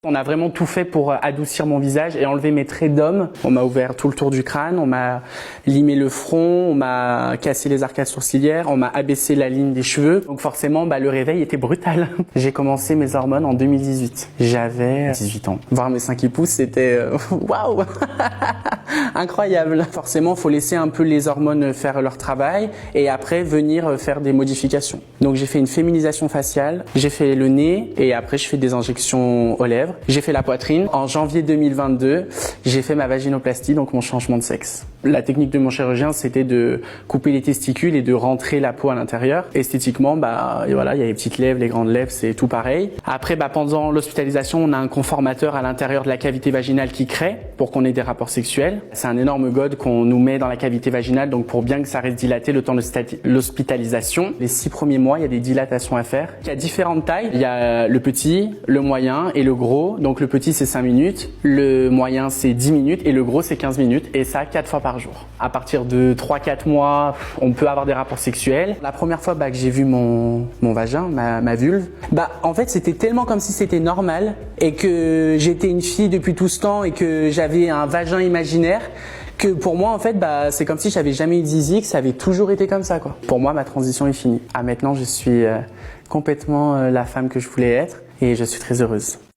On a vraiment tout fait pour adoucir mon visage et enlever mes traits d'homme. On m'a ouvert tout le tour du crâne, on m'a limé le front, on m'a cassé les arcades sourcilières, on m'a abaissé la ligne des cheveux. Donc forcément, le réveil était brutal. J'ai commencé mes hormones en 2018. J'avais 18 ans. Voir mes seins qui poussent, c'était waouh, incroyable. Forcément, faut laisser un peu les hormones faire leur travail et après venir faire des modifications. Donc j'ai fait une féminisation faciale, j'ai fait le nez et après je fais des injections aux lèvres. J'ai fait la poitrine. En janvier 2022, j'ai fait ma vaginoplastie, donc mon changement de sexe. La technique de mon chirurgien, c'était de couper les testicules et de rentrer la peau à l'intérieur. Esthétiquement, et voilà, il y a les petites lèvres, les grandes lèvres, c'est tout pareil. Après, pendant l'hospitalisation, on a un conformateur à l'intérieur de la cavité vaginale qui crée pour qu'on ait des rapports sexuels. C'est un énorme gode qu'on nous met dans la cavité vaginale, donc pour bien que ça reste dilaté le temps de l'hospitalisation. Les 6 premiers mois, il y a des dilatations à faire. Il y a différentes tailles. Il y a le petit, le moyen et le gros. Donc le petit c'est 5 minutes, le moyen c'est 10 minutes et le gros c'est 15 minutes et ça 4 fois par jour. À partir de 3-4 mois, on peut avoir des rapports sexuels. La première fois que j'ai vu mon vagin, ma vulve, en fait c'était tellement comme si c'était normal et que j'étais une fille depuis tout ce temps et que j'avais un vagin imaginaire que pour moi en fait c'est comme si j'avais jamais eu de zizi, que ça avait toujours été comme ça quoi. Pour moi ma transition est finie. Maintenant je suis complètement la femme que je voulais être et je suis très heureuse.